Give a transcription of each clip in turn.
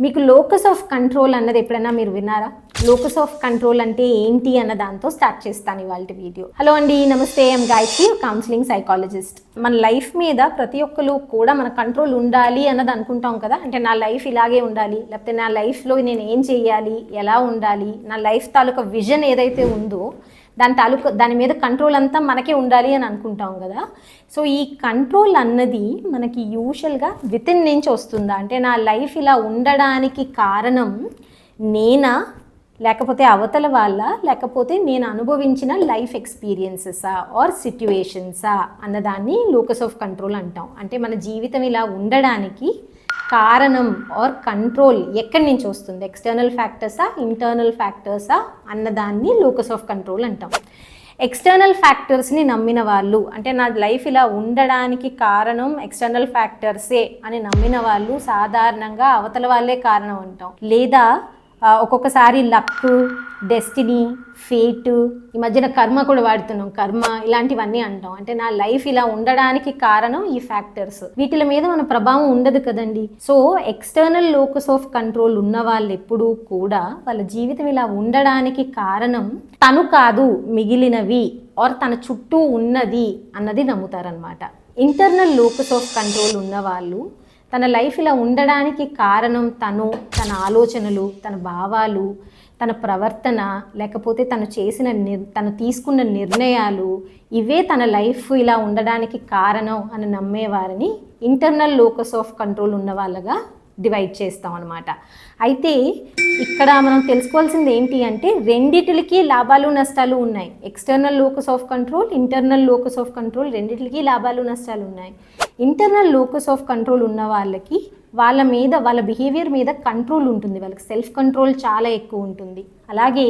మీకు locus of control అన్నది ఎప్పుడైనా మీరు విన్నారా? లోకస్ ఆఫ్ కంట్రోల్ అంటే ఏంటి అన్న దాంతో స్టార్ట్ చేస్తాను ఇవాళ వీడియో. హలో అండి, నమస్తే. I'm Gayatri, counselling psychologist. మన లైఫ్ మీద ప్రతి ఒక్కరు కూడా మన కంట్రోల్ ఉండాలి అన్నది అనుకుంటాం కదా. అంటే నా లైఫ్ ఇలాగే ఉండాలి, లేకపోతే నా లైఫ్లో నేను ఏం చేయాలి, ఎలా ఉండాలి, నా లైఫ్ తాలూకా విజన్ ఏదైతే ఉందో దాని మీద కంట్రోల్ అంతా మనకే ఉండాలి అని అనుకుంటాం కదా. సో ఈ కంట్రోల్ అన్నది మనకి యూజువల్గా వితిన్ నుంచి వస్తుందా? అంటే నా లైఫ్ ఇలా ఉండడానికి కారణం నేనా, లేకపోతే అవతల వాళ్ళ, లేకపోతే నేను అనుభవించిన లైఫ్ ఎక్స్పీరియన్సెసా ఆర్ సిట్యుయేషన్సా అన్నదాన్ని లోకస్ ఆఫ్ కంట్రోల్ అంటాం. అంటే మన జీవితం ఇలా ఉండడానికి కారణం ఆర్ కంట్రోల్ ఎక్కడి నుంచి వస్తుంది, ఎక్స్టర్నల్ ఫ్యాక్టర్సా ఇంటర్నల్ ఫ్యాక్టర్సా అన్నదాన్ని లోకస్ ఆఫ్ కంట్రోల్ అంటాం. ఎక్స్టర్నల్ ఫ్యాక్టర్స్ని నమ్మిన వాళ్ళు, అంటే నా లైఫ్ ఇలా ఉండడానికి కారణం ఎక్స్టర్నల్ ఫ్యాక్టర్సే అని నమ్మిన వాళ్ళు సాధారణంగా అవతల వాళ్ళే కారణం అంటాం. లేదా ఒక్కొక్కసారి లక్, డెస్టినీ, ఫేట్, ఈ మధ్యన కర్మ కూడా వాడుతున్నాం, కర్మ, ఇలాంటివన్నీ అంటాం. అంటే నా లైఫ్ ఇలా ఉండడానికి కారణం ఈ ఫ్యాక్టర్స్. వీటి మీద మన ప్రభావం ఉండదు కదండి. So external locus of control ఉన్న వాళ్ళు ఎప్పుడూ కూడా వాళ్ళ జీవితం ఇలా ఉండడానికి కారణం తను కాదు, మిగిలినవి ఆర్ తన చుట్టూ ఉన్నది అన్నది నమ్ముతారనమాట. ఇంటర్నల్ లోకస్ ఆఫ్ కంట్రోల్ ఉన్న వాళ్ళు తన లైఫ్ ఇలా ఉండడానికి కారణం తను, తన ఆలోచనలు, తన భావాలు, తన ప్రవర్తన, లేకపోతే తను తీసుకున్న నిర్ణయాలు, ఇవే తన లైఫ్ ఇలా ఉండడానికి కారణం అని నమ్మేవారిని ఇంటర్నల్ లోకస్ ఆఫ్ కంట్రోల్ ఉన్న వాళ్ళగా డివైడ్ చేస్తాం అనమాట. అయితే ఇక్కడ మనం తెలుసుకోవాల్సింది ఏంటి అంటే రెండిటికి లాభాలు నష్టాలు ఉన్నాయి. External locus of control, internal locus of control, రెండిటికి లాభాలు నష్టాలు ఉన్నాయి. ఇంటర్నల్ లోకస్ ఆఫ్ కంట్రోల్ ఉన్న వాళ్ళకి వాళ్ళ బిహేవియర్ మీద కంట్రోల్ ఉంటుంది, వాళ్ళకి సెల్ఫ్ కంట్రోల్ చాలా ఎక్కువ ఉంటుంది. అలాగే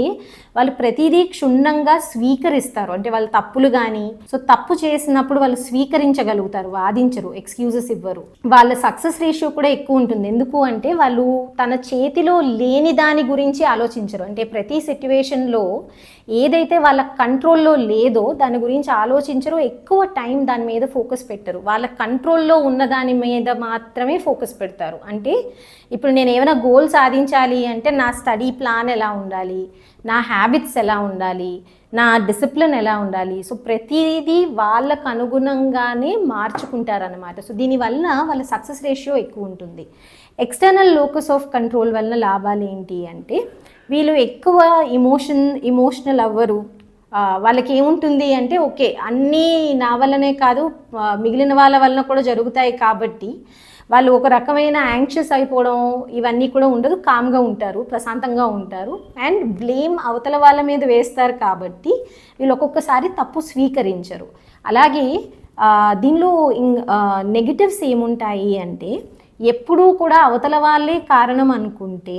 వాళ్ళు ప్రతిదీ క్షుణ్ణంగా స్వీకరిస్తారు. అంటే వాళ్ళ తప్పులు కానీ, సో తప్పు చేసినప్పుడు వాళ్ళు స్వీకరించగలుగుతారు, వాదించరు, ఎక్స్క్యూజెస్ ఇవ్వరు. వాళ్ళ సక్సెస్ రేషియో కూడా ఎక్కువ ఉంటుంది. ఎందుకు అంటే వాళ్ళు తన చేతిలో లేని దాని గురించి ఆలోచించరు. అంటే ప్రతి సిట్యువేషన్లో ఏదైతే వాళ్ళ కంట్రోల్లో లేదో దాని గురించి ఆలోచించరు, ఎక్కువ టైం దాని మీద ఫోకస్ పెట్టరు. వాళ్ళ కంట్రోల్లో ఉన్న దాని మీద మాత్రమే ఫోకస్ పెడతారు. అంటే ఇప్పుడు నేను ఏమైనా గోల్ సాధించాలి అంటే నా స్టడీ ప్లాన్ ఎలా ఉండాలి, నా హ్యాబిట్స్ ఎలా ఉండాలి, నా డిసిప్లిన్ ఎలా ఉండాలి, సో ప్రతిదీ వాళ్ళకు అనుగుణంగానే మార్చుకుంటారనమాట. సో దీనివల్ల వాళ్ళ సక్సెస్ రేషియో ఎక్కువ ఉంటుంది. ఎక్స్టర్నల్ లోకస్ ఆఫ్ కంట్రోల్ వలన లాభాలు ఏంటి అంటే వీళ్ళు ఎక్కువ ఇమోషనల్ అవ్వరు. వాళ్ళకి ఏముంటుంది అంటే ఓకే అన్నీ నా వల్లనే కాదు మిగిలిన వాళ్ళ వలన కూడా జరుగుతాయి కాబట్టి వాళ్ళు ఒక రకమైన యాంగ్షియస్ అయిపోవడం ఇవన్నీ కూడా ఉండదు, కామ్గా ఉంటారు, ప్రశాంతంగా ఉంటారు. అండ్ బ్లేమ్ అవతల వాళ్ళ మీద వేస్తారు కాబట్టి వీళ్ళు ఒక్కొక్కసారి తప్పు స్వీకరించరు. అలాగే దీనిలో నెగిటివ్స్ ఏముంటాయి అంటే ఎప్పుడూ కూడా అవతల వాళ్ళే కారణం అనుకుంటే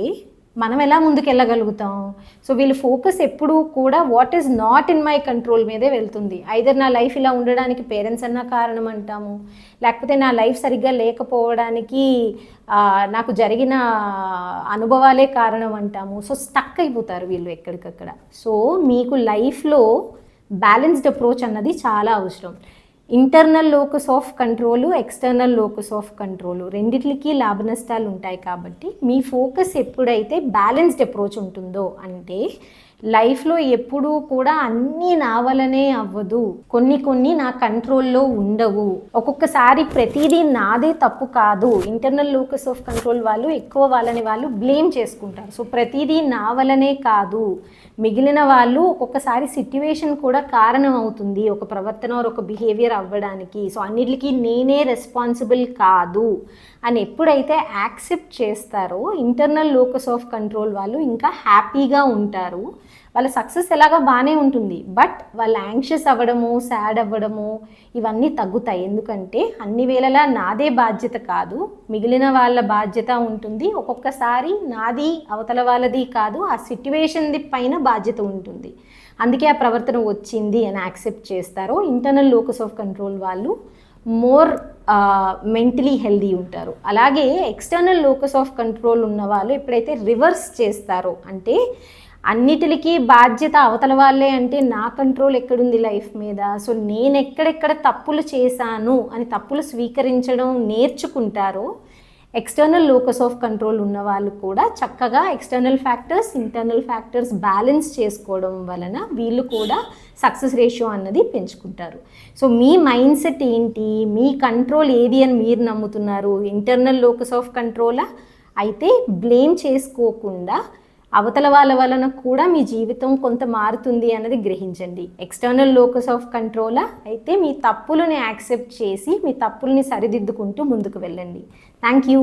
మనం ఎలా ముందుకెళ్ళగలుగుతాం? సో వీళ్ళ ఫోకస్ ఎప్పుడూ కూడా what is not in my control మీదే వెళ్తుంది. ఐదర్ నా లైఫ్ ఇలా ఉండడానికి పేరెంట్స్ అన్న కారణం అంటాము, లేకపోతే నా లైఫ్ సరిగ్గా లేకపోవడానికి నాకు జరిగిన అనుభవాలే కారణం అంటాము. సో స్టక్ అయిపోతారు వీళ్ళు ఎక్కడికక్కడ. సో మీకు లైఫ్లో బ్యాలెన్స్డ్ అప్రోచ్ అన్నది చాలా అవసరం. Internal locus of control, external locus of control, రెండిటికి లాభ నష్టాలు ఉంటాయి. కాబట్టి మీ ఫోకస్ ఎప్పుడైతే బ్యాలెన్స్డ్ అప్రోచ్ ఉంటుందో, అంటే లైఫ్లో ఎప్పుడూ కూడా అన్నీ నా వలనే అవ్వదు, కొన్ని నా కంట్రోల్లో ఉండవు, ఒక్కొక్కసారి ప్రతిదీ నాదే తప్పు కాదు. ఇంటర్నల్ లోకస్ ఆఫ్ కంట్రోల్ వాళ్ళు ఎక్కువ వాళ్ళని వాళ్ళు బ్లేమ్ చేసుకుంటారు. సో ప్రతిదీ నా వలనే కాదు, మిగిలిన వాళ్ళు ఒక్కొక్కసారి సిట్యువేషన్ కూడా కారణం అవుతుంది ఒక ప్రవర్తన ఒక బిహేవియర్ అవ్వడానికి. సో అన్నిటికీ నేనే రెస్పాన్సిబుల్ కాదు అని ఎప్పుడైతే యాక్సెప్ట్ చేస్తారో ఇంటర్నల్ లోకస్ ఆఫ్ కంట్రోల్ వాళ్ళు ఇంకా హ్యాపీగా ఉంటారు. వాళ్ళ సక్సెస్ ఎలాగా బాగానే ఉంటుంది, బట్ వాళ్ళు యాంగ్షియస్ అవ్వడము, సాడ్ అవ్వడము ఇవన్నీ తగ్గుతాయి. ఎందుకంటే అన్ని వేళలా నాదే బాధ్యత కాదు, మిగిలిన వాళ్ళ బాధ్యత ఉంటుంది. ఒక్కొక్కసారి నాది అవతల వాళ్ళది కాదు, ఆ సిట్యువేషన్ పైన బాధ్యత ఉంటుంది. అందుకే ఆ ప్రవర్తన వచ్చింది అని యాక్సెప్ట్ చేస్తారో ఇంటర్నల్ లోకస్ ఆఫ్ కంట్రోల్ వాళ్ళు మోర్ మెంటలీ హెల్దీ ఉంటారు. అలాగే ఎక్స్టర్నల్ లోకస్ ఆఫ్ కంట్రోల్ ఉన్న వాళ్ళు ఎప్పుడైతే రివర్స్ చేస్తారో, అంటే అన్నిటికీ బాధ్యత అవతల వాళ్ళే అంటే నా కంట్రోల్ ఎక్కడుంది లైఫ్ మీద, సో నేను ఎక్కడెక్కడ తప్పులు చేశాను అని తప్పులు స్వీకరించడం నేర్చుకుంటారో ఎక్స్టర్నల్ లోకస్ ఆఫ్ కంట్రోల్ ఉన్న వాళ్ళు కూడా చక్కగా external factors internal factors balance చేసుకోవడం వలన వీళ్ళు కూడా సక్సెస్ రేషియో అన్నది పెంచుకుంటారు. సో మీ మైండ్ సెట్ ఏంటి, మీ కంట్రోల్ ఏది అని మీరు నమ్ముతున్నారు? ఇంటర్నల్ లోకస్ ఆఫ్ కంట్రోలా? అయితే బ్లేమ్ చేసుకోకుండా అవతల వాళ్ళ వలన కూడా మీ జీవితం కొంత మారుతుంది అన్నది గ్రహించండి. ఎక్స్టర్నల్ లోకస్ ఆఫ్ కంట్రోలా? అయితే మీ తప్పులని యాక్సెప్ట్ చేసి మీ తప్పుల్ని సరిదిద్దుకుంటూ ముందుకు వెళ్ళండి. Thank you.